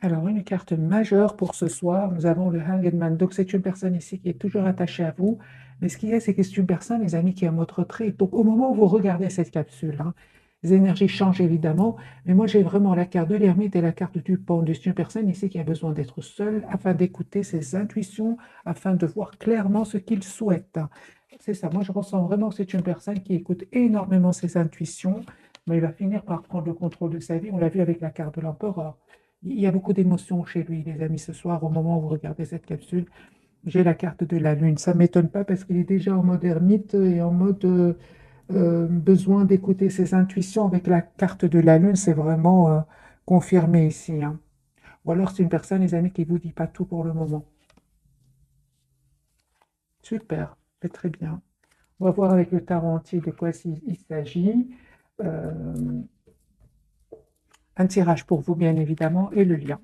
Alors, une carte majeure pour ce soir, nous avons le Hanged Man. Donc, c'est une personne ici qui est toujours attachée à vous. Mais ce qu'il y a, c'est que c'est une personne, les amis, qui est en mode retrait. Donc, au moment où vous regardez cette capsule, hein, les énergies changent évidemment. Mais moi, j'ai vraiment la carte de l'ermite et la carte du pendu. C'est une personne ici qui a besoin d'être seule afin d'écouter ses intuitions, afin de voir clairement ce qu'il souhaite. C'est ça. Moi, je ressens vraiment que c'est une personne qui écoute énormément ses intuitions, mais il va finir par prendre le contrôle de sa vie. On l'a vu avec la carte de l'empereur. Il y a beaucoup d'émotions chez lui, les amis, ce soir, au moment où vous regardez cette capsule. J'ai la carte de la Lune. Ça ne m'étonne pas parce qu'il est déjà en mode ermite et en mode besoin d'écouter ses intuitions. Avec la carte de la Lune, c'est vraiment confirmé ici, hein. Ou alors c'est une personne, les amis, qui ne vous dit pas tout pour le moment. Super, c'est très bien. On va voir avec le tarot entier de quoi il s'agit. Euh, un tirage pour vous, bien évidemment, et le lien.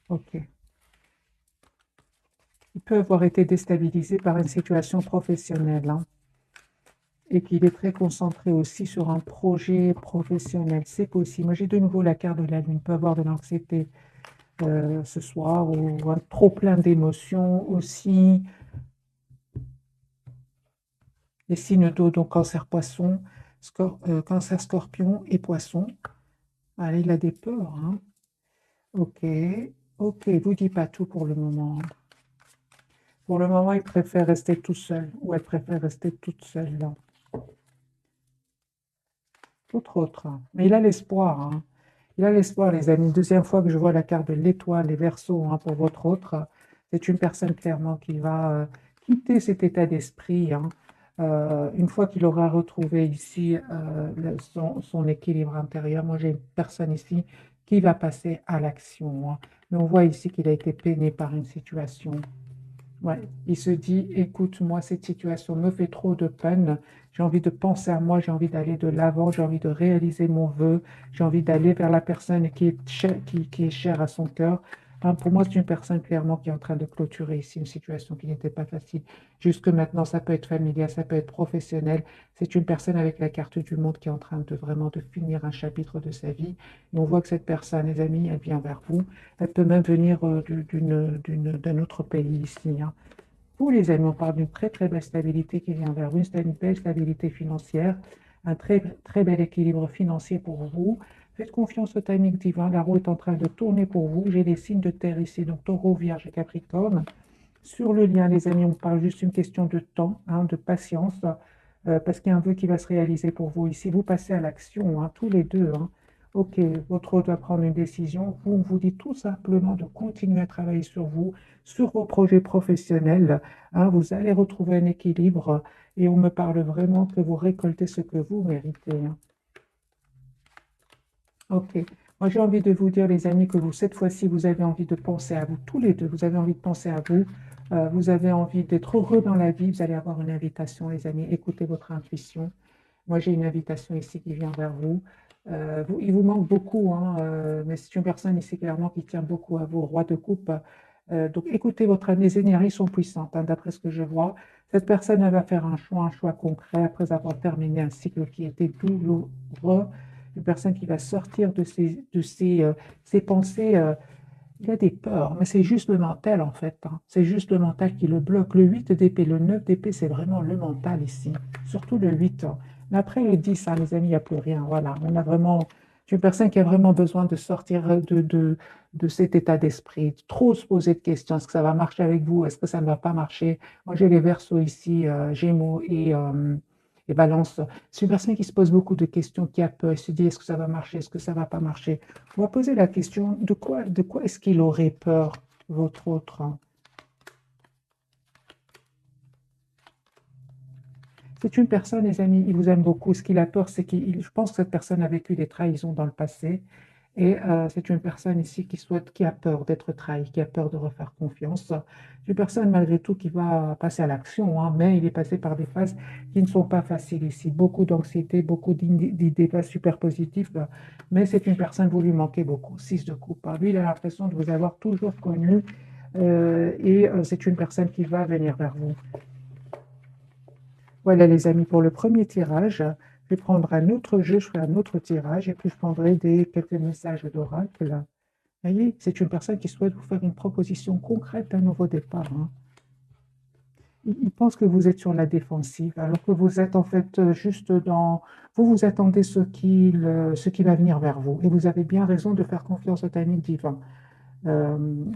OK. Il peut avoir été déstabilisé par une situation professionnelle, hein, et qu'il est très concentré aussi sur un projet professionnel. C'est possible. Moi, j'ai de nouveau la carte de la Lune. Il peut avoir de l'anxiété ce soir ou un trop plein d'émotions aussi. Les signes d'eau, donc cancer poisson, cancer scorpion et poisson. Allez, il a des peurs, hein. Ok, ok, je vous dis pas tout pour le moment. Pour le moment, il préfère rester tout seul ou elle préfère rester toute seule là. Autre. Mais il a l'espoir, hein. Il a l'espoir, les amis. Deuxième fois que je vois la carte de l'étoile, les Verseaux, hein, pour votre autre. C'est une personne clairement qui va quitter cet état d'esprit, hein, une fois qu'il aura retrouvé ici son équilibre intérieur. Moi, j'ai une personne ici qui va passer à l'action, hein. Mais on voit ici qu'il a été peiné par une situation. Ouais, il se dit, écoute, moi, cette situation me fait trop de peine. J'ai envie de penser à moi, j'ai envie d'aller de l'avant, j'ai envie de réaliser mon vœu, j'ai envie d'aller vers la personne qui est chère à son cœur. Hein, pour moi, c'est une personne clairement qui est en train de clôturer ici une situation qui n'était pas facile. Jusque maintenant, ça peut être familial, ça peut être professionnel. C'est une personne avec la carte du monde qui est en train de vraiment de finir un chapitre de sa vie. Et on voit que cette personne, les amis, elle vient vers vous. Elle peut même venir d'un autre pays ici, hein. Vous, les amis, on parle d'une très très belle stabilité qui vient vers vous, une belle stabilité financière, un très très bel équilibre financier pour vous. Faites confiance au timing divin, la roue est en train de tourner pour vous. J'ai les signes de terre ici, donc Taureau, Vierge et Capricorne. Sur le lien, les amis, on parle juste une question de temps, hein, de patience, parce qu'il y a un vœu qui va se réaliser pour vous ici. Vous passez à l'action, hein, tous les deux, hein. Ok, votre autre doit prendre une décision. Vous, on vous dit tout simplement de continuer à travailler sur vous, sur vos projets professionnels, hein. Vous allez retrouver un équilibre et on me parle vraiment que vous récoltez ce que vous méritez, hein. Ok. Moi, j'ai envie de vous dire, les amis, que vous, cette fois-ci, vous avez envie de penser à vous, tous les deux, vous avez envie de penser à vous, vous avez envie d'être heureux dans la vie, vous allez avoir une invitation, les amis, écoutez votre intuition. Moi, j'ai une invitation ici qui vient vers vous. Il vous manque beaucoup, hein, mais c'est une personne ici clairement qui tient beaucoup à vous, roi de coupe. Donc, écoutez votre âme, les énergies sont puissantes, hein, d'après ce que je vois. Cette personne, elle va faire un choix concret après avoir terminé un cycle qui était douloureux. Une personne qui va sortir ses pensées. Il a des peurs, mais c'est juste le mental en fait, hein. C'est juste le mental qui le bloque. Le 8 d'épée, le 9 d'épée, c'est vraiment le mental ici. Surtout le 8, hein. Mais après le 10, hein, les amis, il n'y a plus rien. Voilà, on a vraiment. C'est une personne qui a vraiment besoin de sortir de cet état d'esprit. Trop se poser de questions. Est-ce que ça va marcher avec vous? Est-ce que ça ne va pas marcher? Moi, j'ai les Verseaux ici, Gémeaux et Balance. C'est une personne qui se pose beaucoup de questions, qui a peur. Elle se dit, est-ce que ça va marcher? Est-ce que ça ne va pas marcher? On va poser la question, de quoi est-ce qu'il aurait peur, votre autre, hein? C'est une personne, les amis, il vous aime beaucoup. Ce qu'il a peur, c'est je pense que cette personne a vécu des trahisons dans le passé. Et c'est une personne ici qui a peur d'être trahi, qui a peur de refaire confiance. C'est une personne, malgré tout, qui va passer à l'action, hein, mais il est passé par des phases qui ne sont pas faciles ici. Beaucoup d'anxiété, beaucoup d'idées pas super positives. Mais c'est une personne, vous lui manquez beaucoup. Six de coupe, hein. Lui, il a l'impression de vous avoir toujours connu. Et c'est une personne qui va venir vers vous. Voilà les amis pour le premier tirage. Je vais prendre un autre jeu, je ferai un autre tirage et puis je prendrai quelques messages d'oracle. Vous voyez, c'est une personne qui souhaite vous faire une proposition concrète d'un nouveau départ, hein. Il pense que vous êtes sur la défensive, alors que vous êtes en fait juste dans... vous attendez ce qui va venir vers vous. Et vous avez bien raison de faire confiance au timing divin. Euh,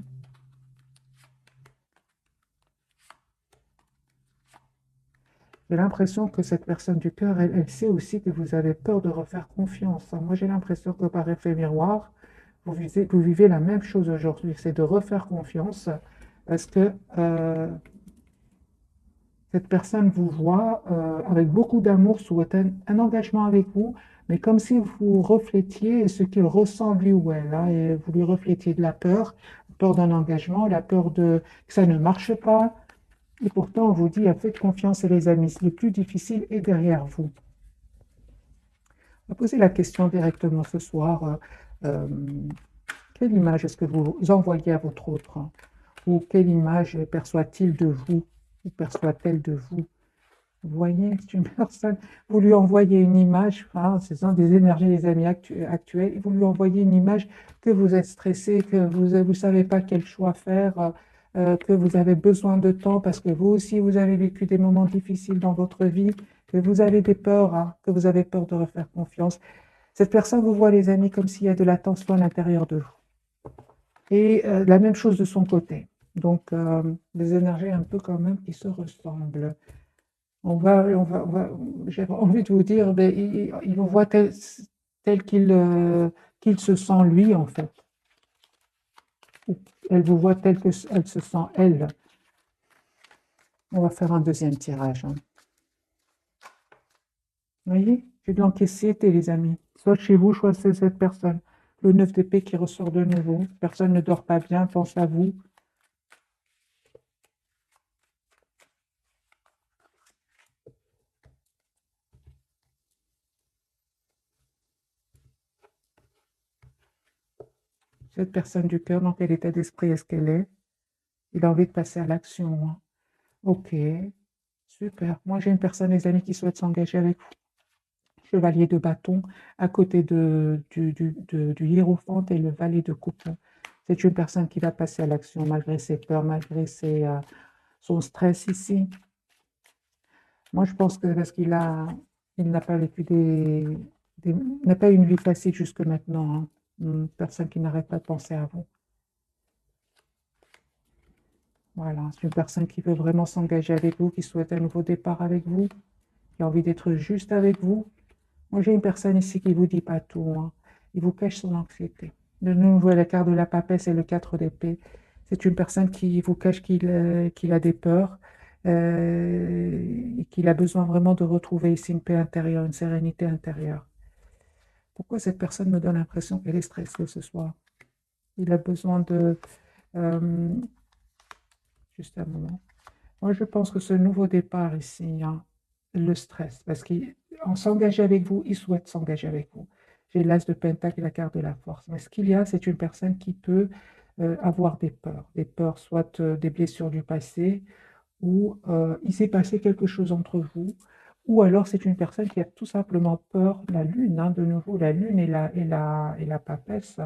j'ai l'impression que cette personne du cœur, elle sait aussi que vous avez peur de refaire confiance. Moi, j'ai l'impression que par effet miroir, vous vivez la même chose aujourd'hui, c'est de refaire confiance parce que cette personne vous voit avec beaucoup d'amour, souhaite un engagement avec vous, mais comme si vous reflétiez ce qu'il ressent lui ou elle, hein, et vous lui reflétiez de la peur d'un engagement, la peur que ça ne marche pas. Et pourtant, on vous dit, faites confiance, les amis, le plus difficile est derrière vous. On va poser la question directement ce soir. Euh, quelle image est-ce que vous envoyez à votre autre, hein? Ou quelle image perçoit-il de vous? Ou perçoit-elle de vous? Vous voyez, c'est une personne, vous lui envoyez une image, hein, ce sont des énergies des amis actuels, et vous lui envoyez une image que vous êtes stressé, que vous ne savez pas quel choix faire, que vous avez besoin de temps parce que vous aussi, vous avez vécu des moments difficiles dans votre vie, que vous avez des peurs, hein, que vous avez peur de refaire confiance. Cette personne vous voit, les amis, comme s'il y a de la tension à l'intérieur de vous. Et la même chose de son côté. Donc, des énergies un peu quand même qui se ressemblent. J'ai envie de vous dire, ben, il vous voit tel qu'il se sent lui, en fait. Elle vous voit tel qu'elle se sent elle. On va faire un deuxième tirage, hein. Vous voyez, j'ai de l'anxiété, les amis. Soit chez vous, soit chez cette personne. Le 9 d'épée qui ressort de nouveau. Personne ne dort pas bien, pense à vous. Cette personne du cœur, dans quel état d'esprit est-ce qu'elle est? Il a envie de passer à l'action, hein. Ok, super. Moi, j'ai une personne, les amis, qui souhaite s'engager avec vous. Chevalier de bâton à côté du hiérophant et le valet de coupe. C'est une personne qui va passer à l'action malgré ses peurs, malgré son stress ici. Moi, je pense que parce il n'a pas vécu n'a pas eu une vie facile jusque maintenant, hein. Une personne qui n'arrête pas de penser à vous. Voilà, c'est une personne qui veut vraiment s'engager avec vous, qui souhaite un nouveau départ avec vous, qui a envie d'être juste avec vous. Moi, j'ai une personne ici qui ne vous dit pas tout, hein. Il vous cache son anxiété. De nouveau, la carte de la papesse et le 4 d'épée. C'est une personne qui vous cache qu'il a des peurs et qu'il a besoin vraiment de retrouver ici une paix intérieure, une sérénité intérieure. Pourquoi cette personne me donne l'impression qu'elle est stressée ce soir? Il a besoin de... euh, juste un moment. Moi, je pense que ce nouveau départ ici, hein, le stress, parce qu'en s'engager avec vous, il souhaite s'engager avec vous. J'ai l'as de Pentacle et la carte de la force. Mais ce qu'il y a, c'est une personne qui peut avoir des peurs, soit des blessures du passé, ou il s'est passé quelque chose entre vous, ou alors c'est une personne qui a tout simplement peur, la lune, hein, de nouveau, la lune et la papesse.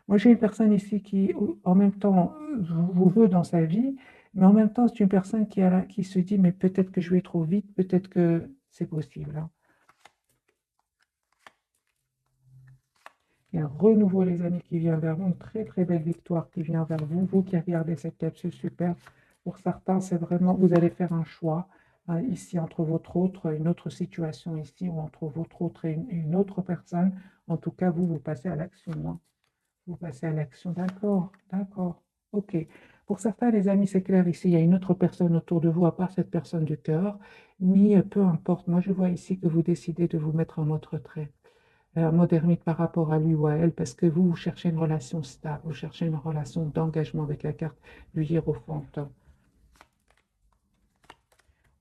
Moi, j'ai une personne ici qui, en même temps, vous veut dans sa vie, mais en même temps, c'est une personne qui se dit, mais peut-être que je vais trop vite, peut-être que c'est possible, hein. Il y a un renouveau, les amis, qui vient vers vous, une très très belle victoire qui vient vers vous. Vous qui regardez cette capsule, super. Pour certains, c'est vraiment, vous allez faire un choix, hein, ici entre votre autre, une autre situation ici, ou entre votre autre et une autre personne. En tout cas, vous passez à l'action, hein. Vous passez à l'action, d'accord, d'accord, ok. Pour certains, les amis, c'est clair, ici, il y a une autre personne autour de vous, à part cette personne du cœur, mais peu importe. Moi, je vois ici que vous décidez de vous mettre en mode retrait, un mode ermite par rapport à lui ou à elle, parce que vous cherchez une relation stable, vous cherchez une relation d'engagement avec la carte du hiérophant.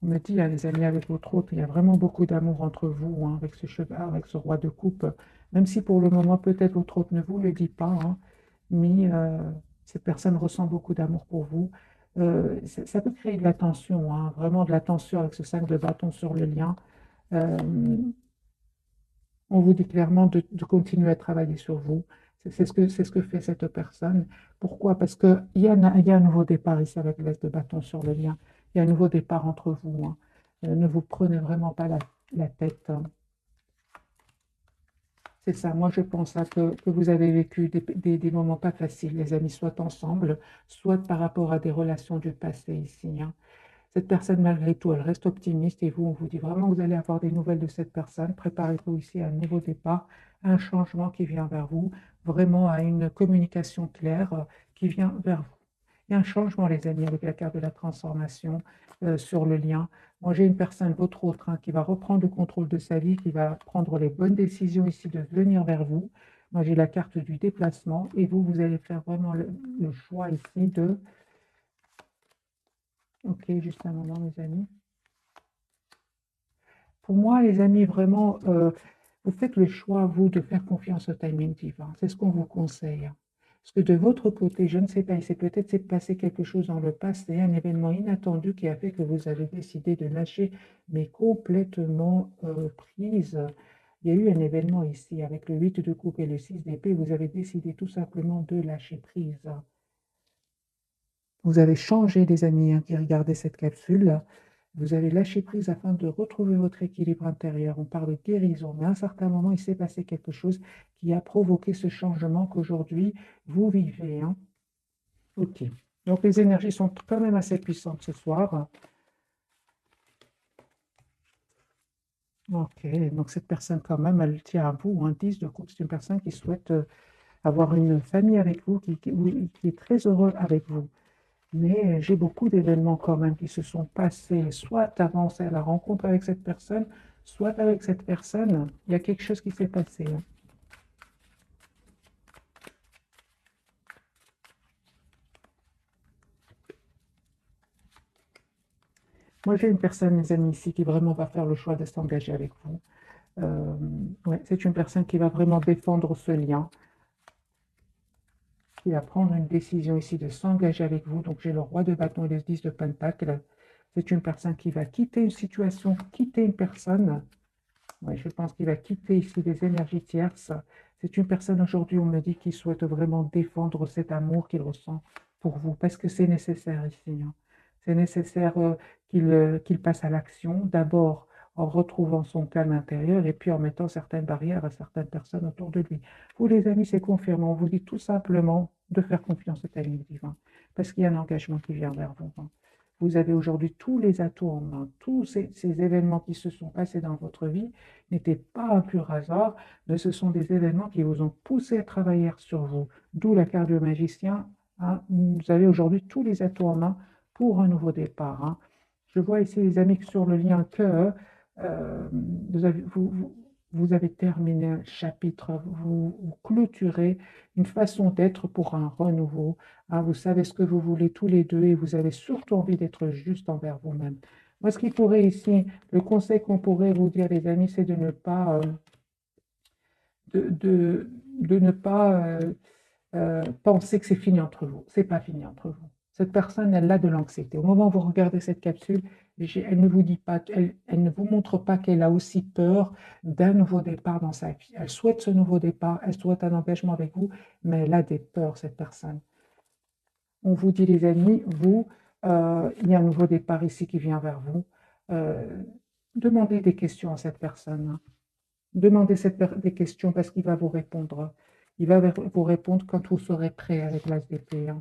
On me dit, hein, les amis, avec votre autre, il y a vraiment beaucoup d'amour entre vous, hein, avec ce cheval, avec ce roi de coupe, même si pour le moment, peut-être votre autre ne vous le dit pas, hein, mais cette personne ressent beaucoup d'amour pour vous. Ça peut créer de la tension, hein, vraiment de la tension avec ce 5 de bâton sur le lien. Euh, On vous dit clairement de continuer à travailler sur vous. C'est ce que fait cette personne. Pourquoi? Parce qu'il y a un nouveau départ ici avec l'As de bâton sur le lien. Il y a un nouveau départ entre vous, hein. Ne vous prenez vraiment pas la tête, hein. C'est ça, moi je pense hein, que vous avez vécu des moments pas faciles, les amis, soit ensemble, soit par rapport à des relations du passé ici, hein. Cette personne, malgré tout, elle reste optimiste et vous, on vous dit vraiment que vous allez avoir des nouvelles de cette personne. Préparez-vous ici à un nouveau départ, à un changement qui vient vers vous, vraiment à une communication claire qui vient vers vous. Il y a un changement, les amis, avec la carte de la transformation sur le lien. Moi, j'ai une personne, votre autre, hein, qui va reprendre le contrôle de sa vie, qui va prendre les bonnes décisions ici de venir vers vous. Moi, j'ai la carte du déplacement et vous, vous allez faire vraiment le choix ici de... Ok, juste un moment, les amis. Pour moi, les amis, vraiment, vous faites le choix, vous, de faire confiance au timing divin. C'est ce qu'on vous conseille. Parce que de votre côté, je ne sais pas, il s'est peut-être s'est passé quelque chose dans le passé, un événement inattendu qui a fait que vous avez décidé de lâcher, mais complètement prise. Il y a eu un événement ici avec le 8 de coupe et le 6 d'épée. Vous avez décidé tout simplement de lâcher prise. Vous avez changé, les amis, hein, qui regardaient cette capsule. Vous avez lâché prise afin de retrouver votre équilibre intérieur. On parle de guérison, mais à un certain moment, il s'est passé quelque chose qui a provoqué ce changement qu'aujourd'hui vous vivez, hein. Ok. Donc les énergies sont quand même assez puissantes ce soir. Ok. Donc cette personne quand même, elle tient à vous. Un 10 de coupe, c'est une personne qui souhaite avoir une famille avec vous, qui est très heureux avec vous. Mais j'ai beaucoup d'événements quand même qui se sont passés, soit avant la rencontre avec cette personne, soit avec cette personne, il y a quelque chose qui s'est passé, hein. Moi, j'ai une personne, mes amis, ici, qui vraiment va faire le choix de s'engager avec vous. Euh, ouais, c'est une personne qui va vraiment défendre ce lien, qui va prendre une décision ici de s'engager avec vous. Donc, j'ai le roi de bâton et le 10 de pentacle. C'est une personne qui va quitter une situation, quitter une personne. Ouais, je pense qu'il va quitter ici des énergies tierces. C'est une personne aujourd'hui, on me dit, qui souhaite vraiment défendre cet amour qu'il ressent pour vous, parce que c'est nécessaire ici, hein. C'est nécessaire qu'il passe à l'action, d'abord en retrouvant son calme intérieur et puis en mettant certaines barrières à certaines personnes autour de lui. Vous, les amis, c'est confirmé. On vous dit tout simplement de faire confiance au timing divin, parce qu'il y a un engagement qui vient vers vous, hein. Vous avez aujourd'hui tous les atouts en main. Tous ces événements qui se sont passés dans votre vie n'étaient pas un pur hasard, mais ce sont des événements qui vous ont poussé à travailler sur vous. D'où la carte du magicien, hein. Vous avez aujourd'hui tous les atouts en main pour un nouveau départ, hein. Je vois ici, les amis, que sur le lien que vous avez terminé un chapitre, vous clôturez une façon d'être pour un renouveau, hein. Vous savez ce que vous voulez tous les deux et vous avez surtout envie d'être juste envers vous-même. Moi, ce qui pourrait ici, le conseil qu'on pourrait vous dire, les amis, c'est de ne pas, de ne pas penser que c'est fini entre vous. C'est pas fini entre vous. Cette personne, elle a de l'anxiété. Au moment où vous regardez cette capsule, elle ne vous dit pas, elle ne vous montre pas qu'elle a aussi peur d'un nouveau départ dans sa vie. Elle souhaite ce nouveau départ, elle souhaite un engagement avec vous, mais elle a des peurs, cette personne. On vous dit, les amis, vous, il y a un nouveau départ ici qui vient vers vous. Euh, Demandez des questions à cette personne, hein. Demandez des questions parce qu'il va vous répondre. Il va vous répondre quand vous serez prêt avec l'as d'épée, hein.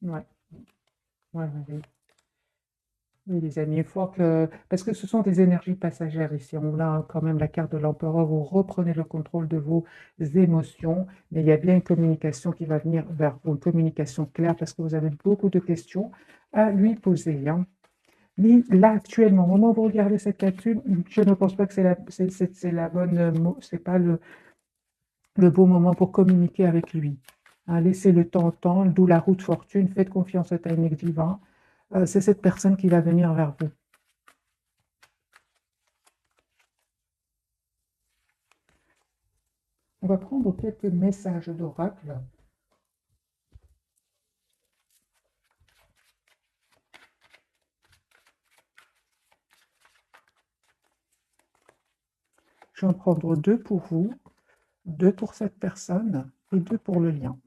Ouais, ouais, ouais, ouais. Oui, les amis, une fois que... Parce que ce sont des énergies passagères ici. On a quand même la carte de l'empereur. Vous reprenez le contrôle de vos émotions, mais il y a bien une communication qui va venir vers vous, une communication claire parce que vous avez beaucoup de questions à lui poser, hein. Mais là, actuellement, au moment où vous regardez cette capsule, je ne pense pas que c'est la bonne, c'est pas le beau moment pour communiquer avec lui, hein. Laissez le temps au temps, d'où la route fortune, faites confiance au timing divin. C'est cette personne qui va venir vers vous. On va prendre quelques messages d'oracle. Je vais en prendre 2 pour vous, 2 pour cette personne et 2 pour le lien.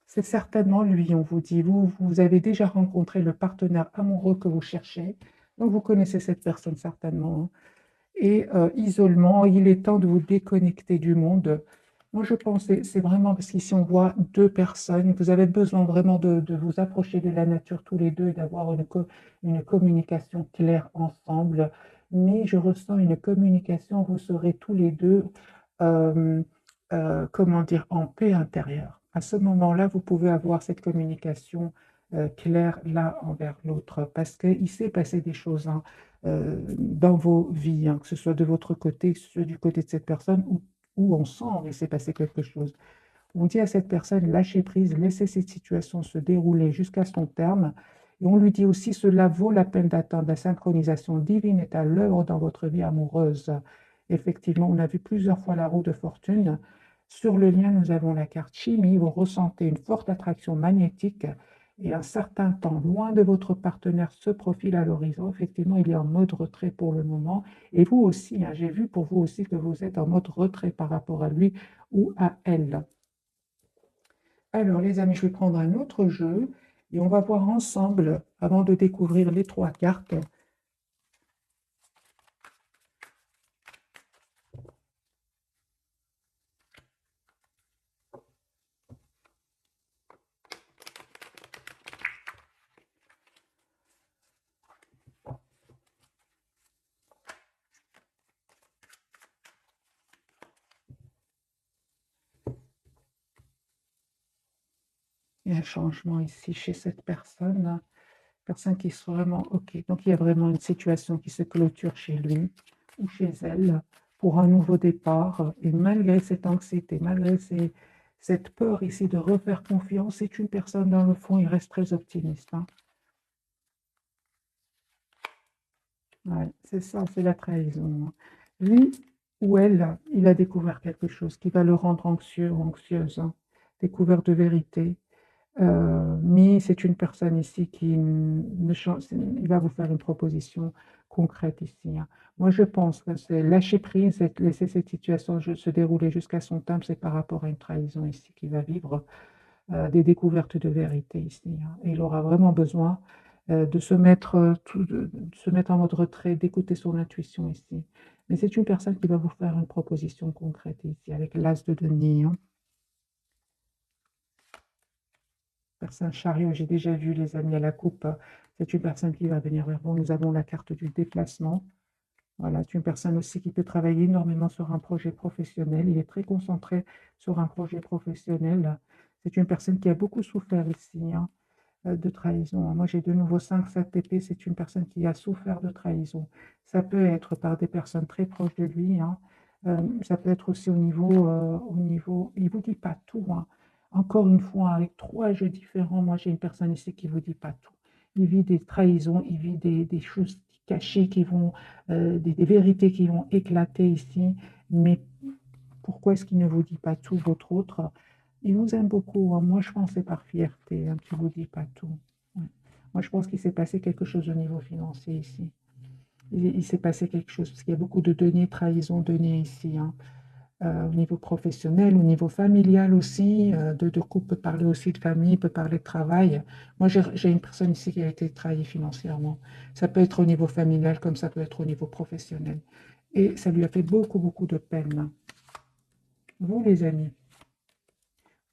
C'est certainement lui, on vous dit. Vous avez déjà rencontré le partenaire amoureux que vous cherchez, donc vous connaissez cette personne certainement, hein. Et isolement, il est temps de vous déconnecter du monde. Moi, je pense que c'est vraiment parce qu'ici, on voit 2 personnes. Vous avez besoin vraiment de vous approcher de la nature tous les 2 et d'avoir une communication claire ensemble. Mais je ressens une communication, vous serez tous les 2, hem, comment dire? En paix intérieure. À ce moment-là, vous pouvez avoir cette communication, claire l'un envers l'autre parce qu'il s'est passé des choses, hein, dans vos vies, hein, que ce soit de votre côté, que ce soit du côté de cette personne ou ensemble, il s'est passé quelque chose. On dit à cette personne: «Lâchez prise, laissez cette situation se dérouler jusqu'à son terme» et on lui dit aussi: «Cela vaut la peine d'attendre, la synchronisation divine est à l'œuvre dans votre vie amoureuse». Effectivement, on a vu plusieurs fois la roue de fortune. Sur le lien, nous avons la carte chimie, vous ressentez une forte attraction magnétique et un certain temps loin de votre partenaire se profile à l'horizon. Effectivement, il est en mode retrait pour le moment et vous aussi, hein, j'ai vu pour vous aussi que vous êtes en mode retrait par rapport à lui ou à elle. Alors les amis, je vais prendre un autre jeu et on va voir ensemble, avant de découvrir les 3 cartes. Il y a un changement ici chez cette personne qui est vraiment OK. Donc il y a vraiment une situation qui se clôture chez lui ou chez elle pour un nouveau départ et malgré cette anxiété, malgré cette peur ici de refaire confiance, c'est une personne dans le fond, il reste très optimiste, hein. Ouais, c'est ça, c'est la trahison, hein. Lui ou elle, il a découvert quelque chose qui va le rendre anxieux ou anxieuse, hein. Découverte de vérité. Mais c'est une personne ici qui ne change, il va vous faire une proposition concrète ici, hein. Moi, je pense que c'est lâcher prise et laisser cette situation se dérouler jusqu'à son terme, c'est par rapport à une trahison ici qu'il va vivre, des découvertes de vérité ici, hein. Et il aura vraiment besoin de se mettre, de se mettre en mode retrait, d'écouter son intuition ici. Mais c'est une personne qui va vous faire une proposition concrète ici, avec l'as de denier, hein. Personne chariot, j'ai déjà vu les amis à la coupe, c'est une personne qui va venir vers vous. Nous avons la carte du déplacement. Voilà, c'est une personne aussi qui peut travailler énormément sur un projet professionnel. Il est très concentré sur un projet professionnel. C'est une personne qui a beaucoup souffert ici, hein, de trahison, hein. Moi, j'ai de nouveau 5-7 épées. C'est une personne qui a souffert de trahison. Ça peut être par des personnes très proches de lui, hein. Ça peut être aussi il ne vous dit pas tout, hein. Encore une fois, avec 3 jeux différents, moi, j'ai une personne ici qui ne vous dit pas tout. Il vit des trahisons, il vit des choses cachées qui vont, des vérités qui vont éclater ici. Mais pourquoi est-ce qu'il ne vous dit pas tout, votre autre? Il vous aime beaucoup, hein. Moi, je pense que c'est par fierté, hein, qu'il ne vous dit pas tout. Ouais. Moi, je pense qu'il s'est passé quelque chose au niveau financier ici. Il s'est passé quelque chose, parce qu'il y a beaucoup de deniers, trahison, deniers ici, hein. Au niveau professionnel, au niveau familial aussi, de couple peut parler aussi de famille, peut parler de travail. Moi, j'ai une personne ici qui a été trahie financièrement. Ça peut être au niveau familial comme ça peut être au niveau professionnel. Et ça lui a fait beaucoup, beaucoup de peine. Vous, les amis,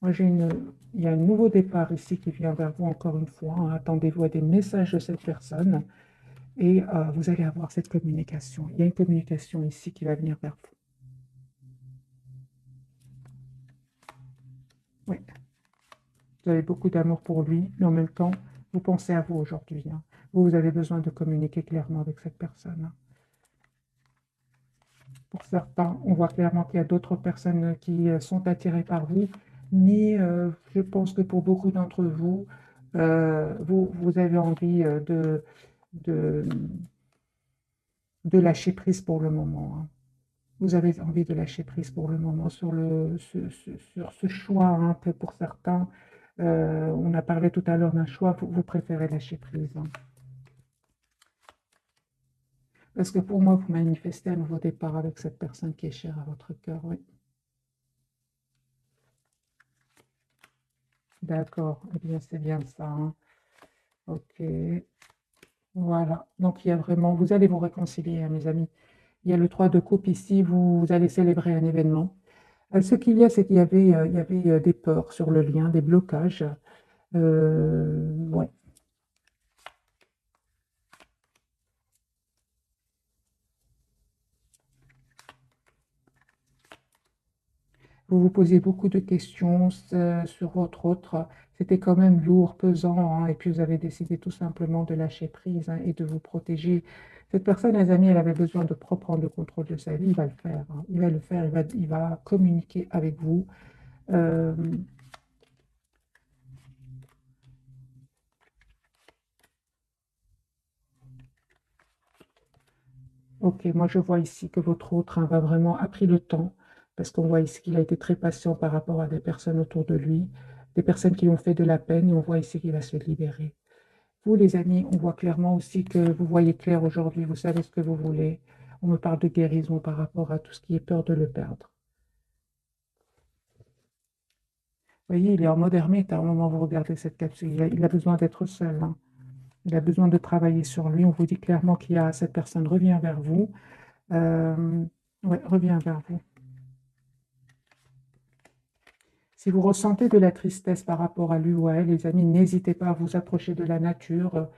moi, il y a un nouveau départ ici qui vient vers vous encore une fois, hein. Attendez-vous à des messages de cette personne et vous allez avoir cette communication. Il y a une communication ici qui va venir vers vous. Oui, vous avez beaucoup d'amour pour lui, mais en même temps, vous pensez à vous aujourd'hui, hein. Vous avez besoin de communiquer clairement avec cette personne, hein. Pour certains, on voit clairement qu'il y a d'autres personnes qui sont attirées par vous, mais je pense que pour beaucoup d'entre vous, vous avez envie de, de lâcher prise pour le moment, hein. Vous avez envie de lâcher prise pour le moment sur ce choix, hein, que pour certains. On a parlé tout à l'heure d'un choix, vous préférez lâcher prise, hein. Parce que pour moi, vous manifestez un nouveau départ avec cette personne qui est chère à votre cœur, oui. D'accord, eh bien c'est bien ça, hein. Ok, voilà. Donc il y a vraiment, vous allez vous réconcilier, hein, mes amis. Il y a le 3 de coupe ici, vous allez célébrer un événement. Ce qu'il y a, c'est qu'il y avait, des peurs sur le lien, des blocages. Ouais. Vous vous posiez beaucoup de questions sur votre autre. C'était quand même lourd, pesant, hein, et puis vous avez décidé tout simplement de lâcher prise, hein, et de vous protéger. Cette personne, les amis, elle avait besoin de reprendre le contrôle de sa vie. Il va le faire, hein. Il va le faire. Il va communiquer avec vous. Euh, Ok, moi je vois ici que votre autre, hein, va vraiment a pris le temps, parce qu'on voit ici qu'il a été très patient par rapport à des personnes autour de lui, des personnes qui lui ont fait de la peine, et on voit ici qu'il va se libérer. Vous, les amis, on voit clairement aussi que vous voyez clair aujourd'hui, vous savez ce que vous voulez. On me parle de guérison par rapport à tout ce qui est peur de le perdre. Vous voyez, il est en mode ermite à un moment où vous regardez cette capsule. Il a besoin d'être seul, hein. Il a besoin de travailler sur lui. On vous dit clairement qu'il y a cette personne revient vers vous. Euh, ouais, revient vers vous. Si vous ressentez de la tristesse par rapport à lui ou à elle, les amis, n'hésitez pas à vous approcher de la nature,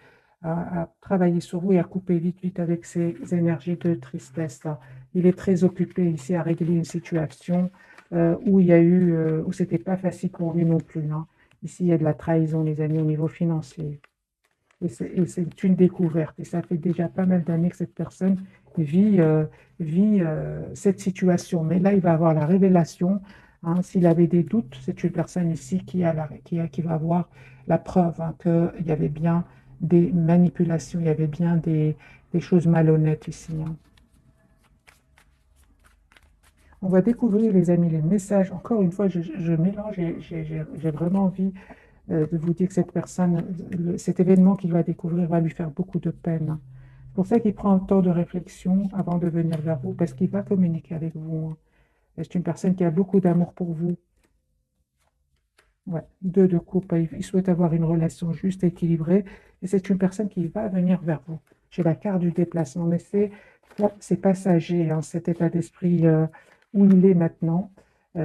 à travailler sur vous et à couper vite, vite avec ces énergies de tristesse là. Il est très occupé ici à régler une situation où il y a eu, où c'était pas facile pour lui non plus, hein. Ici, il y a de la trahison, les amis, au niveau financier. Et c'est une découverte. Et ça fait déjà pas mal d'années que cette personne vit, cette situation. Mais là, il va avoir la révélation, hein. S'il avait des doutes, c'est une personne ici qui va avoir la preuve, hein, qu'il y avait bien des manipulations, il y avait bien des choses malhonnêtes ici, hein. On va découvrir, les amis, les messages. Encore une fois, je mélange et j'ai vraiment envie de vous dire que cette personne, cet événement qu'il va découvrir va lui faire beaucoup de peine. C'est pour ça qu'il prend un temps de réflexion avant de venir vers vous, parce qu'il va communiquer avec vous, hein. C'est une personne qui a beaucoup d'amour pour vous. Ouais, deux de coupe, il souhaite avoir une relation juste, équilibrée, et c'est une personne qui va venir vers vous. J'ai la carte du déplacement, mais c'est passager, hein, cet état d'esprit où il est maintenant,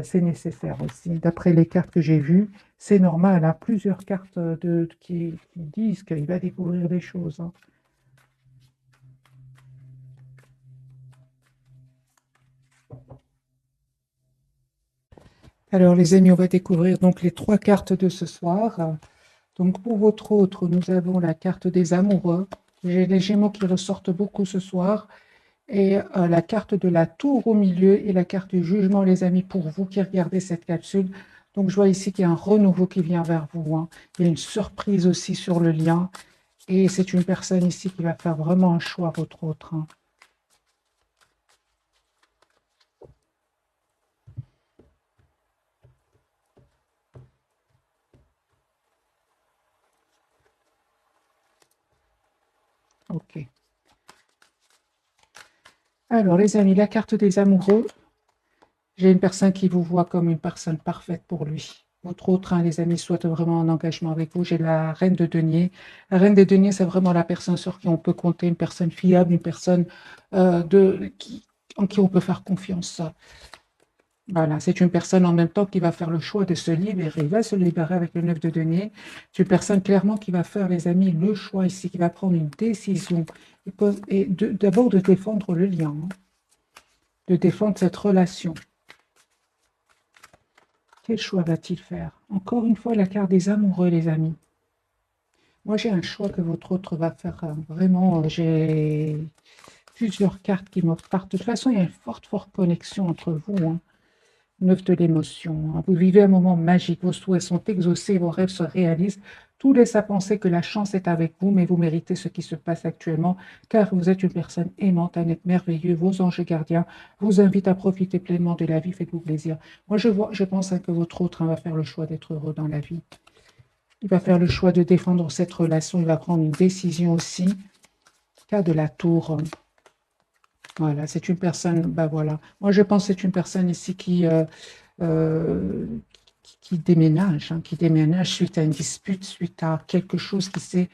c'est nécessaire aussi. D'après les cartes que j'ai vues, c'est normal, hein, plusieurs cartes qui disent qu'il va découvrir des choses, hein. Alors, les amis, on va découvrir donc les trois cartes de ce soir. Donc, pour votre autre, nous avons la carte des amoureux. J'ai les Gémeaux qui ressortent beaucoup ce soir. Et la carte de la tour au milieu et la carte du jugement, les amis, pour vous qui regardez cette capsule. Donc, je vois ici qu'il y a un renouveau qui vient vers vous, hein. Il y a une surprise aussi sur le lien. Et c'est une personne ici qui va faire vraiment un choix, votre autre, hein. OK. Alors, les amis, la carte des amoureux. J'ai une personne qui vous voit comme une personne parfaite pour lui. Votre autre, hein, les amis, souhaite vraiment un engagement avec vous. J'ai la reine de denier. La reine des deniers, c'est vraiment la personne sur qui on peut compter, une personne fiable, une personne en qui on peut faire confiance. Voilà, c'est une personne en même temps qui va faire le choix de se libérer. Il va se libérer avec le 9 de denier. C'est une personne clairement qui va faire, les amis, le choix ici, qui va prendre une décision et d'abord de défendre le lien, hein, de défendre cette relation. Quel choix va-t-il faire? Encore une fois, la carte des amoureux, les amis. Moi, j'ai un choix que votre autre va faire. Vraiment, j'ai plusieurs cartes qui me partent. De toute façon, il y a une forte, forte connexion entre vous, hein. Neuf de l'émotion, hein. Vous vivez un moment magique. Vos souhaits sont exaucés, vos rêves se réalisent. Tout laisse à penser que la chance est avec vous, mais vous méritez ce qui se passe actuellement, car vous êtes une personne aimante, un être merveilleux. Vos anges gardiens vous invitent à profiter pleinement de la vie. Faites-vous plaisir. Moi, je pense, hein, que votre autre, hein, va faire le choix d'être heureux dans la vie. Il va faire le choix de défendre cette relation. Il va prendre une décision aussi. Cas de la tour. Voilà, c'est une personne, bah voilà. Moi, je pense que c'est une personne ici euh, qui déménage, hein, qui déménage suite à une dispute, suite à quelque chose qui s'est,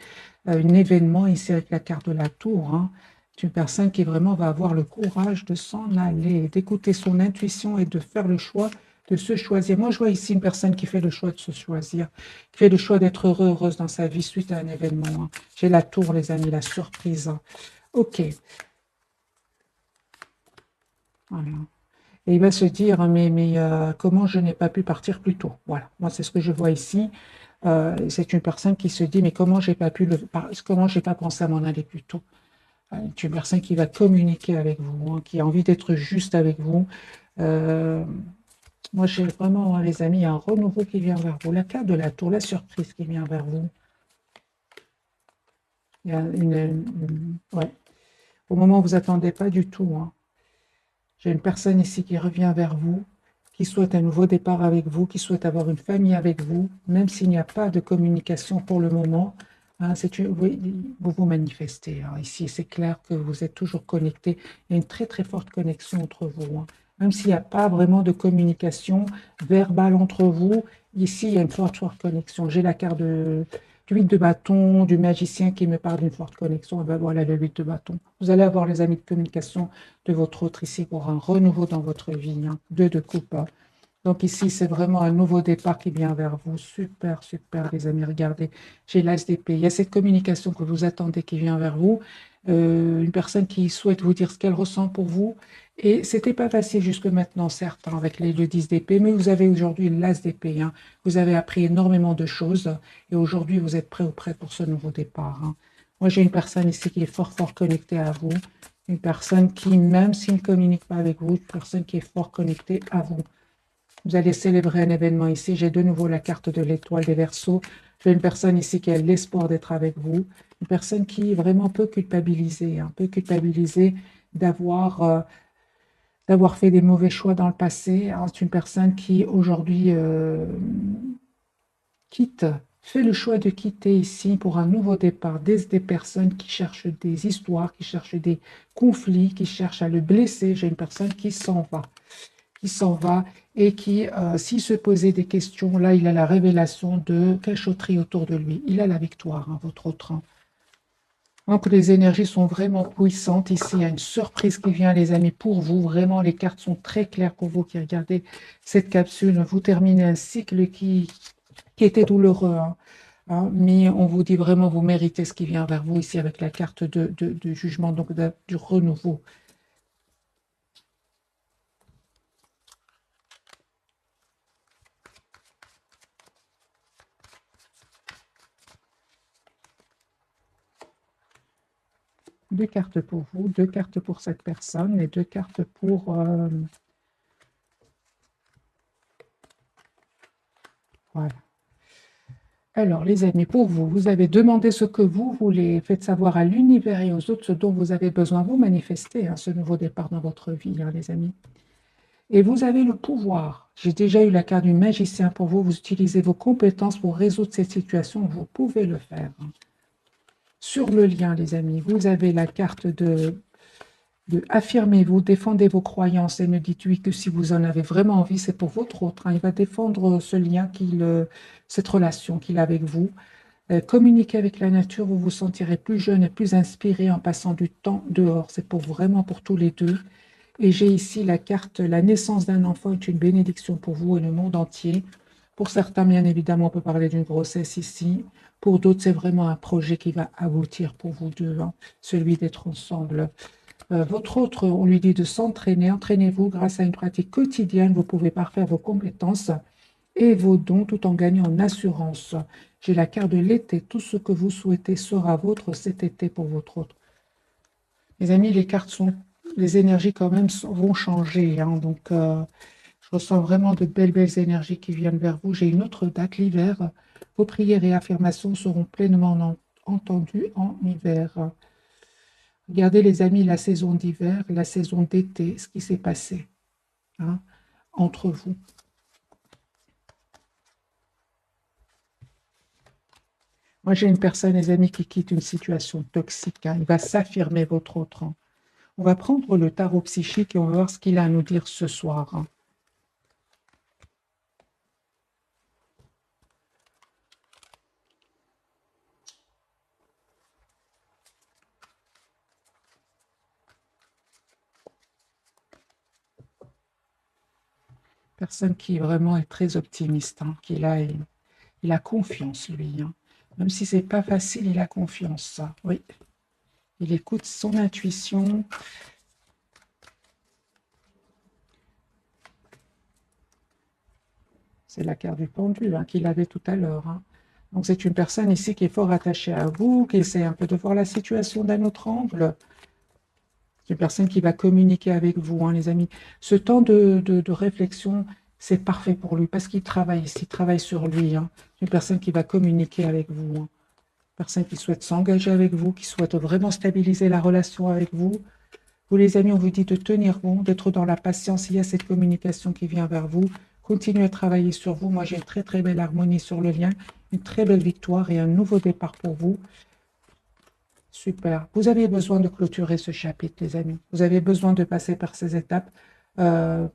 un événement ici avec la carte de la tour, hein. C'est une personne qui vraiment va avoir le courage de s'en aller, d'écouter son intuition et de faire le choix de se choisir. Moi, je vois ici une personne qui fait le choix de se choisir, qui fait le choix d'être heureuse dans sa vie suite à un événement, hein. J'ai la tour, les amis, la surprise, hein. Ok, voilà. Et il va se dire, mais comment je n'ai pas pu partir plus tôt? Voilà, moi c'est ce que je vois ici. C'est une personne qui se dit, mais comment j'ai pas pensé à m'en aller plus tôt? C'est une personne qui va communiquer avec vous, hein, qui a envie d'être juste avec vous. Euh, Moi j'ai vraiment, hein, les amis, un renouveau qui vient vers vous. La carte de la tour, la surprise qui vient vers vous. Il y a ouais, au moment où vous attendez pas du tout, hein. J'ai une personne ici qui revient vers vous, qui souhaite un nouveau départ avec vous, qui souhaite avoir une famille avec vous, même s'il n'y a pas de communication pour le moment. Hein, oui, vous vous manifestez, hein. Ici, c'est clair que vous êtes toujours connectés. Il y a une très très forte connexion entre vous, hein. Même s'il n'y a pas vraiment de communication verbale entre vous, ici, il y a une forte, forte connexion. J'ai la carte du 8 de bâton, du magicien qui me parle d'une forte connexion. Et ben voilà le 8 de bâton. Vous allez avoir les amis de communication de votre autre ici pour un renouveau dans votre vie, hein. 2 de coupe, hein. Donc ici, c'est vraiment un nouveau départ qui vient vers vous. Super, super, les amis. Regardez, j'ai l'as d'épée. Il y a cette communication que vous attendez qui vient vers vous. Une personne qui souhaite vous dire ce qu'elle ressent pour vous. Et c'était pas facile jusque maintenant, certes, hein, avec le 10 d'épée, mais vous avez aujourd'hui l'as d'épée, hein. Vous avez appris énormément de choses et aujourd'hui, vous êtes prêt ou prêt pour ce nouveau départ, hein. Moi, j'ai une personne ici qui est fort, fort connectée à vous. Une personne qui, même s'il ne communique pas avec vous, une personne qui est fort connectée à vous. Vous allez célébrer un événement ici. J'ai de nouveau la carte de l'étoile des Verseaux. J'ai une personne ici qui a l'espoir d'être avec vous. Une personne qui vraiment peut culpabiliser, hein, peut culpabiliser d'avoir d'avoir fait des mauvais choix dans le passé, hein. C'est une personne qui aujourd'hui quitte, fait le choix de quitter ici pour un nouveau départ. Des personnes qui cherchent des histoires, qui cherchent des conflits, qui cherchent à le blesser. J'ai une personne qui s'en va et qui, s'il se posait des questions, là, il a la révélation de cachotterie autour de lui. Il a la victoire, hein, votre autre, hein. Donc, les énergies sont vraiment puissantes. Ici, il y a une surprise qui vient, les amis, pour vous. Vraiment, les cartes sont très claires pour vous qui regardez cette capsule. Vous terminez un cycle qui était douloureux, hein, hein, mais on vous dit vraiment, vous méritez ce qui vient vers vous ici avec la carte de jugement, donc du renouveau. Deux cartes pour vous, deux cartes pour cette personne et deux cartes pour... voilà. Alors, les amis, pour vous, vous avez demandé ce que vous voulez, faites savoir à l'univers et aux autres ce dont vous avez besoin. Vous manifestez, hein, ce nouveau départ dans votre vie, hein, les amis. Et vous avez le pouvoir. J'ai déjà eu la carte du magicien pour vous. Vous utilisez vos compétences pour résoudre cette situation. Vous pouvez le faire, hein. Sur le lien, les amis, vous avez la carte de affirmez-vous, défendez vos croyances et ne dites oui que si vous en avez vraiment envie, c'est pour votre autre, hein. Il va défendre ce lien, cette relation qu'il a avec vous. Communiquez avec la nature, vous vous sentirez plus jeune et plus inspiré en passant du temps dehors. C'est pour vraiment pour tous les deux. Et j'ai ici la carte, la naissance d'un enfant est une bénédiction pour vous et le monde entier. Pour certains, bien évidemment, on peut parler d'une grossesse ici. Pour d'autres, c'est vraiment un projet qui va aboutir pour vous deux, hein, celui d'être ensemble. Votre autre, on lui dit de s'entraîner. Entraînez-vous grâce à une pratique quotidienne. Vous pouvez parfaire vos compétences et vos dons tout en gagnant en assurance. J'ai la carte de l'été. Tout ce que vous souhaitez sera vôtre cet été pour votre autre. Les amis, les énergies quand même vont changer, hein. Donc, je ressens vraiment de belles, belles énergies qui viennent vers vous. J'ai une autre date, l'hiver. Vos prières et affirmations seront pleinement entendues en hiver. Regardez les amis, la saison d'hiver, la saison d'été, ce qui s'est passé, hein, entre vous. Moi, j'ai une personne, les amis, qui quitte une situation toxique, hein. Il va s'affirmer, votre autre, hein. On va prendre le tarot psychique et on va voir ce qu'il a à nous dire ce soir, hein. Personne qui vraiment est très optimiste, hein, il a confiance, lui, hein. Même si c'est pas facile, il a confiance, ça. Oui, il écoute son intuition. C'est la carte du pendule, hein, qu'il avait tout à l'heure, hein. Donc c'est une personne ici qui est fort attachée à vous, qui essaie un peu de voir la situation d'un autre angle. C'est une personne qui va communiquer avec vous, hein, les amis. Ce temps de réflexion, c'est parfait pour lui parce qu'il travaille ici, il travaille sur lui, hein. C'est une personne qui va communiquer avec vous, hein. Personne qui souhaite s'engager avec vous, qui souhaite vraiment stabiliser la relation avec vous. Vous, les amis, on vous dit de tenir bon, d'être dans la patience. Il y a cette communication qui vient vers vous. Continuez à travailler sur vous. Moi, j'ai une très, très belle harmonie sur le lien, une très belle victoire et un nouveau départ pour vous. Super. Vous avez besoin de clôturer ce chapitre, les amis. Vous avez besoin de passer par ces étapes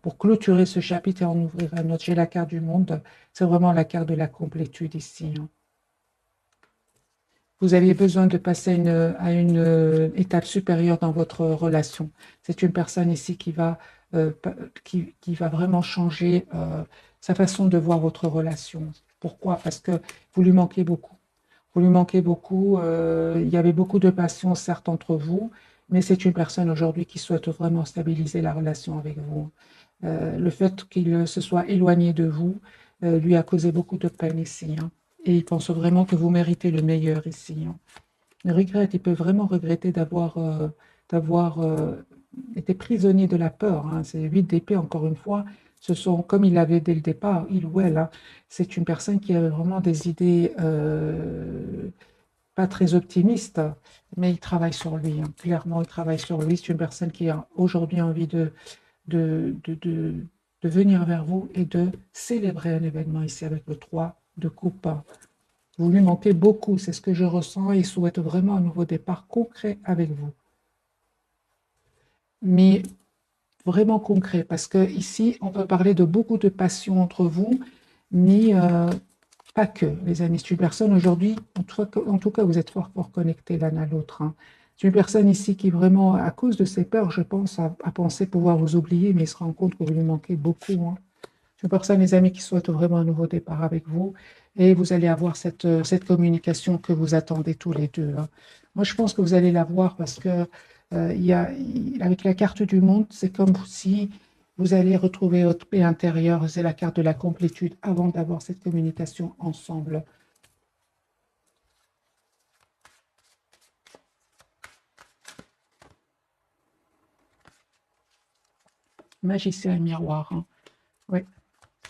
pour clôturer ce chapitre et en ouvrir un autre. J'ai la carte du monde. C'est vraiment la carte de la complétude ici, hein. Vous avez besoin de passer à une étape supérieure dans votre relation. C'est une personne ici qui va vraiment changer sa façon de voir votre relation. Pourquoi? Parce que vous lui manquez beaucoup. Vous lui manquez beaucoup. Il y avait beaucoup de passion, certes, entre vous, mais c'est une personne aujourd'hui qui souhaite vraiment stabiliser la relation avec vous. Le fait qu'il se soit éloigné de vous lui a causé beaucoup de peine ici, hein. Et il pense vraiment que vous méritez le meilleur ici, hein. Il regrette, il peut vraiment regretter d'avoir été prisonnier de la peur, hein. C'est 8 d'épée, encore une fois. Ce sont, comme il avait dès le départ, il ou elle, hein, c'est une personne qui avait vraiment des idées pas très optimistes, mais il travaille sur lui, hein. Clairement, il travaille sur lui. C'est une personne qui a aujourd'hui envie de, de, de, de venir vers vous et de célébrer un événement ici avec le 3 de coupe, hein. Vous lui manquez beaucoup, c'est ce que je ressens, et il souhaite vraiment un nouveau départ concret avec vous. Mais vraiment concret, parce que ici, on peut parler de beaucoup de passion entre vous, mais pas que, les amis. C'est une personne aujourd'hui, en tout cas, vous êtes fort, fort connectés l'un à l'autre, hein. C'est une personne ici qui vraiment, à cause de ses peurs, je pense, a pensé pouvoir vous oublier, mais il se rend compte que vous lui manquez beaucoup, hein. C'est pour ça, mes amis, qui souhaitent vraiment un nouveau départ avec vous. Et vous allez avoir cette communication que vous attendez tous les deux, hein. Moi, je pense que vous allez l'avoir parce que avec la carte du monde, c'est comme si vous allez retrouver votre paix intérieure. C'est la carte de la complétude avant d'avoir cette communication ensemble. Magicien et miroir, hein. Oui.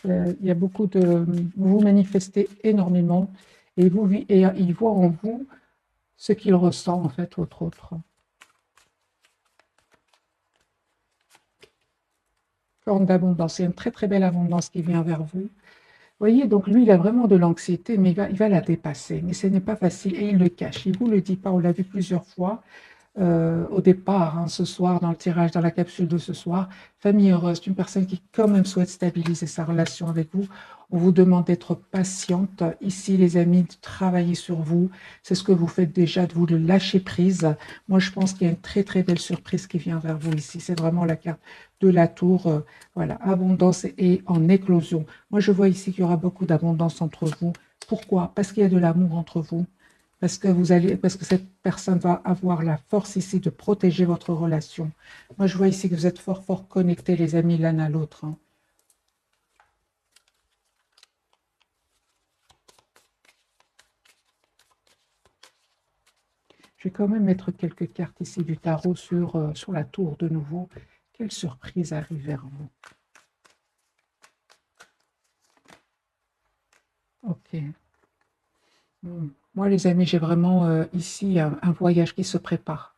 Il y a beaucoup de... Vous manifestez énormément et il voit en vous ce qu'il ressent, en fait, autre. Forme d'abondance. Il y a une très, très belle abondance qui vient vers vous. Vous voyez, donc lui, il a vraiment de l'anxiété, mais il va la dépasser. Mais ce n'est pas facile et il le cache. Il ne vous le dit pas, on l'a vu plusieurs fois. Au départ, hein, ce soir, dans le tirage, dans la capsule de ce soir. Famille heureuse, une personne qui quand même souhaite stabiliser sa relation avec vous. On vous demande d'être patiente. Ici, les amis, de travailler sur vous. C'est ce que vous faites déjà, de vous le lâcher prise. Moi, je pense qu'il y a une très, très belle surprise qui vient vers vous ici. C'est vraiment la carte de la tour. Voilà, abondance et en éclosion. Moi, je vois ici qu'il y aura beaucoup d'abondance entre vous. Pourquoi? Parce qu'il y a de l'amour entre vous. Parce que cette personne va avoir la force ici de protéger votre relation. Moi, je vois ici que vous êtes fort, fort connectés, les amis, l'un à l'autre, hein. Je vais quand même mettre quelques cartes ici du tarot sur la tour de nouveau. Quelle surprise arrive vers vous? Ok. Moi, les amis, j'ai vraiment ici un voyage qui se prépare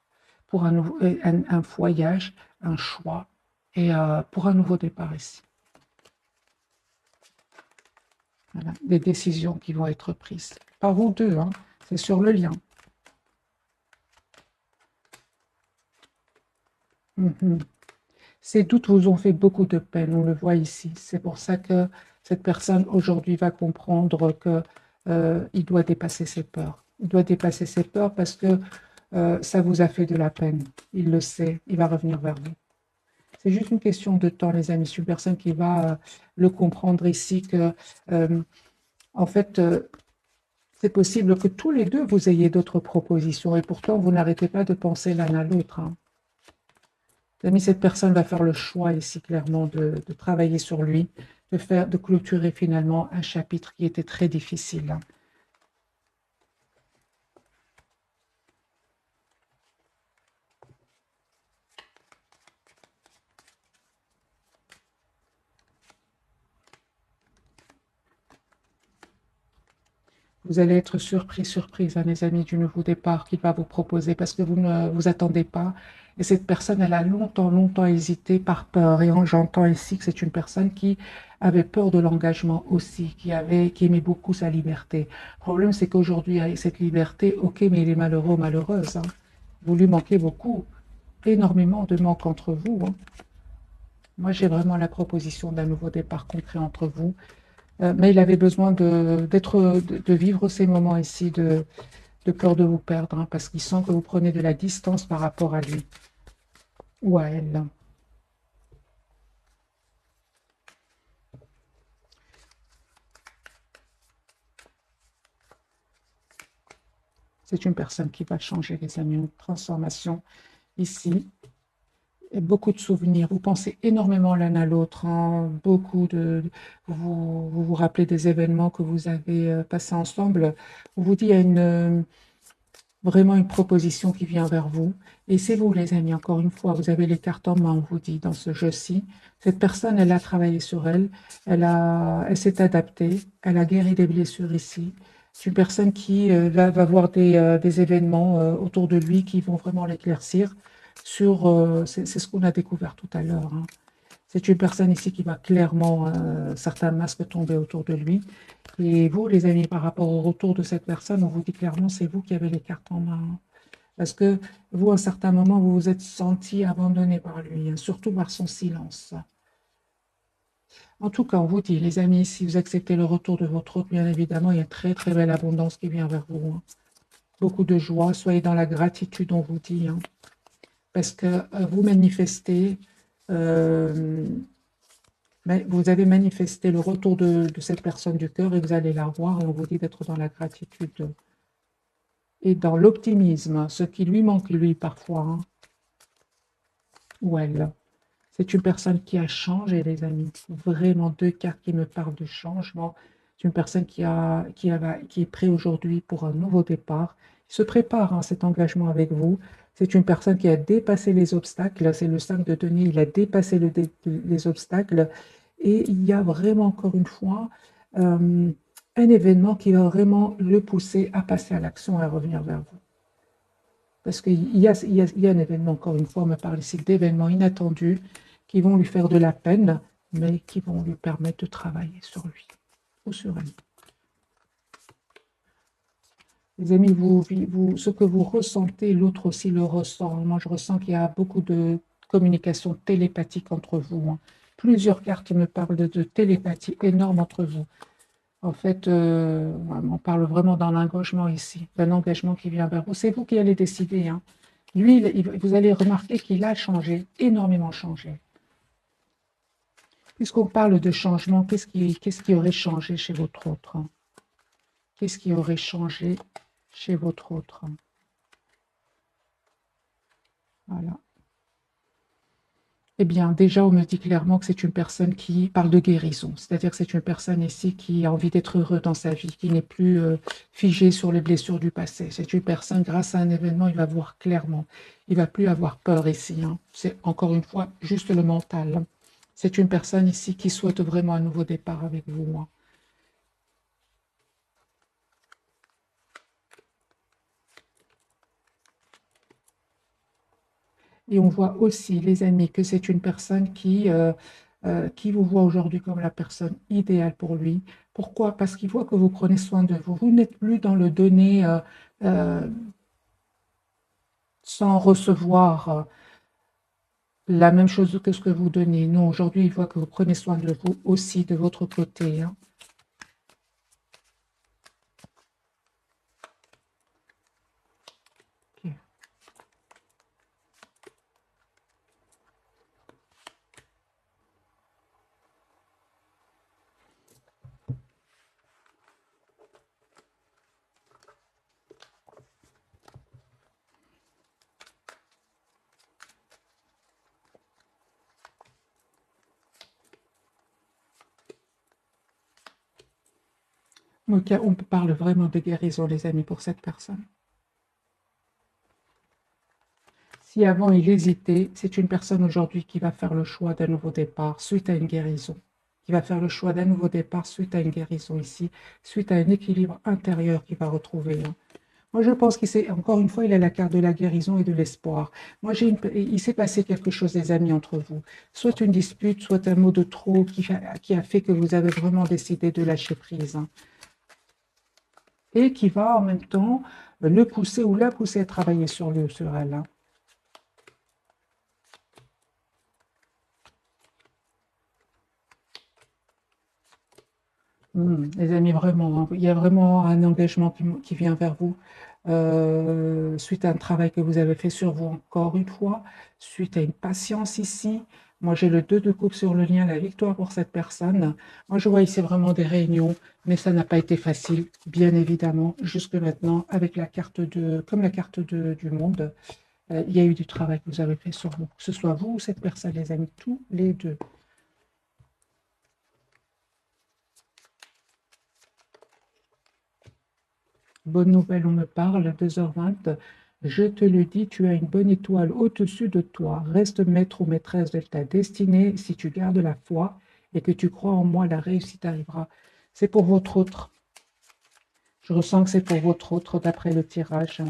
pour un voyage, un choix et pour un nouveau départ ici. Voilà, des décisions qui vont être prises. Par vous deux, hein, c'est sur le lien. Mhm. Ces doutes vous ont fait beaucoup de peine, on le voit ici. C'est pour ça que cette personne aujourd'hui va comprendre que il doit dépasser ses peurs. Il doit dépasser ses peurs parce que ça vous a fait de la peine. Il le sait, il va revenir vers vous. C'est juste une question de temps, les amis. C'est une personne qui va le comprendre ici que, euh, en fait, c'est possible que tous les deux vous ayez d'autres propositions et pourtant vous n'arrêtez pas de penser l'un à l'autre, hein. Les amis, cette personne va faire le choix ici clairement de travailler sur lui, de clôturer finalement un chapitre qui était très difficile, hein. Vous allez être surpris, surprise, hein, les amis, du nouveau départ qu'il va vous proposer parce que vous ne vous attendez pas. Et cette personne, elle a longtemps, longtemps hésité par peur. Et j'entends ici que c'est une personne qui avait peur de l'engagement aussi, qui aimait beaucoup sa liberté. Le problème, c'est qu'aujourd'hui, avec cette liberté, ok, mais il est malheureux, malheureuse, hein. Vous lui manquez beaucoup, énormément de manque entre vous, hein. Moi, j'ai vraiment la proposition d'un nouveau départ concret entre vous. Mais il avait besoin de vivre ces moments ici de peur de vous perdre, hein, parce qu'il sent que vous prenez de la distance par rapport à lui ou à elle. C'est une personne qui va changer, les amis, une transformation ici. Et beaucoup de souvenirs. Vous pensez énormément l'un à l'autre, hein, vous vous rappelez des événements que vous avez passés ensemble. On vous dit, il y a vraiment une proposition qui vient vers vous. Et c'est vous, les amis, encore une fois, vous avez les cartes en main, on vous dit, dans ce jeu-ci. Cette personne, elle a travaillé sur elle, elle s'est adaptée, elle a guéri des blessures ici. C'est une personne qui va voir des événements autour de lui qui vont vraiment l'éclaircir c'est ce qu'on a découvert tout à l'heure, hein. C'est une personne ici qui va clairement, certains masques tomber autour de lui. Et vous, les amis, par rapport au retour de cette personne, on vous dit clairement, c'est vous qui avez les cartes en main, hein. Parce que vous, à un certain moment, vous vous êtes senti abandonné par lui, hein, surtout par son silence. En tout cas, on vous dit, les amis, si vous acceptez le retour de votre hôte, bien évidemment, il y a une très très belle abondance qui vient vers vous, hein. Beaucoup de joie, soyez dans la gratitude, on vous dit, hein, parce que vous manifestez, euh, vous avez manifesté le retour de cette personne du cœur et vous allez la voir et on vous dit d'être dans la gratitude et dans l'optimisme, ce qui lui manque lui parfois, hein, ou elle. C'est une personne qui a changé, les amis. Vraiment deux cartes qui me parlent de changement. C'est une personne qui est prête aujourd'hui pour un nouveau départ. Il se prépare à cet engagement avec vous. C'est une personne qui a dépassé les obstacles. C'est le 5 de denier. Il a dépassé les obstacles. Et il y a vraiment, encore une fois, un événement qui va vraiment le pousser à passer à l'action et à revenir vers vous. Parce qu'il y a un événement, encore une fois, on me parle ici d'événements inattendus qui vont lui faire de la peine, mais qui vont lui permettre de travailler sur lui ou sur elle. Les amis, ce que vous ressentez, l'autre aussi le ressent. Moi, je ressens qu'il y a beaucoup de communication télépathique entre vous, hein. Plusieurs cartes me parlent de télépathie énorme entre vous. En fait, on parle vraiment d'un engagement ici, d'un engagement qui vient vers vous. C'est vous qui allez décider, hein. Lui, vous allez remarquer qu'il a changé, énormément changé. Puisqu'on parle de changement, qu'est-ce qui aurait changé chez votre autre, hein? Qu'est-ce qui aurait changé chez votre autre, hein? Voilà. Eh bien, déjà, on me dit clairement que c'est une personne qui parle de guérison. C'est-à-dire que c'est une personne ici qui a envie d'être heureux dans sa vie, qui n'est plus figée sur les blessures du passé. C'est une personne, grâce à un événement, il va voir clairement. Il va plus avoir peur ici, hein. C'est encore une fois juste le mental, hein. C'est une personne ici qui souhaite vraiment un nouveau départ avec vous, hein. Et on voit aussi, les amis, que c'est une personne qui vous voit aujourd'hui comme la personne idéale pour lui. Pourquoi? Parce qu'il voit que vous prenez soin de vous. Vous n'êtes plus dans le donner euh, sans recevoir. La même chose que ce que vous donnez. Non, aujourd'hui, il voit que vous prenez soin de vous aussi de votre côté, hein. Ok. Ok, on parle vraiment de guérison, les amis, pour cette personne. Si avant il hésitait, c'est une personne aujourd'hui qui va faire le choix d'un nouveau départ suite à une guérison. Qui va faire le choix d'un nouveau départ suite à une guérison ici, suite à un équilibre intérieur qu'il va retrouver, hein. Moi, je pense qu'il s'est, encore une fois, il a la carte de la guérison et de l'espoir. Moi, il s'est passé quelque chose, les amis, entre vous. Soit une dispute, soit un mot de trop qui a fait que vous avez vraiment décidé de lâcher prise, hein. Et qui va en même temps le pousser ou la pousser à travailler sur elle, hein. Les amis, vraiment, hein, il y a vraiment un engagement qui vient vers vous suite à un travail que vous avez fait sur vous encore une fois, suite à une patience ici. Moi, j'ai le 2 de coupe sur le lien, la victoire pour cette personne. Moi, je vois ici vraiment des réunions, mais ça n'a pas été facile, bien évidemment, jusque maintenant, avec la carte comme la carte du monde. Il y a eu du travail que vous avez fait sur vous, que ce soit vous ou cette personne, les amis, tous les deux. Bonne nouvelle, on me parle, 2h20. Je te le dis, tu as une bonne étoile au-dessus de toi. Reste maître ou maîtresse de ta destinée. Si tu gardes la foi et que tu crois en moi, la réussite arrivera. C'est pour votre autre. Je ressens que c'est pour votre autre d'après le tirage.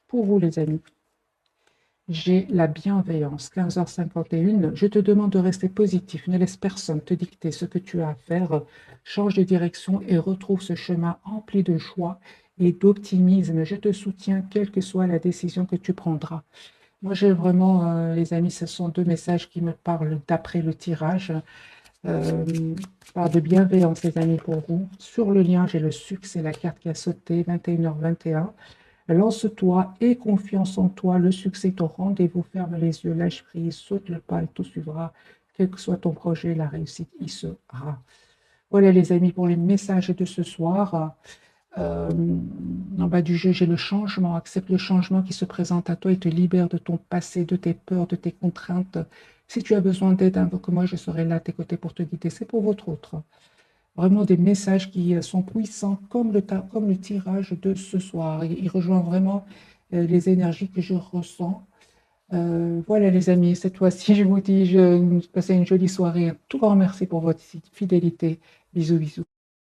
Pour vous, les amis. J'ai la bienveillance. 15h51. Je te demande de rester positif. Ne laisse personne te dicter ce que tu as à faire. Change de direction et retrouve ce chemin empli de joie et d'optimisme. Je te soutiens, quelle que soit la décision que tu prendras. Moi, j'ai vraiment, les amis, ce sont deux messages qui me parlent d'après le tirage. Je parle de bienveillance, les amis, pour vous. Sur le lien, j'ai le succès, la carte qui a sauté, 21h21. Lance-toi et confiance en toi. Le succès est au rendez-vous. Ferme les yeux, lâche prise, saute le pas et tout suivra. Quel que soit ton projet, la réussite y sera. Voilà les amis pour les messages de ce soir. Euh, En bas du jeu, j'ai le changement. Accepte le changement qui se présente à toi et te libère de ton passé, de tes peurs, de tes contraintes. Si tu as besoin d'aide, invoque-moi, je serai là à tes côtés pour te guider. C'est pour votre autre. Vraiment des messages qui sont puissants comme le tirage de ce soir. Il rejoint vraiment les énergies que je ressens. Voilà les amis, cette fois-ci, je vous dis, passez une jolie soirée. Un tout grand merci pour votre fidélité. Bisous, bisous.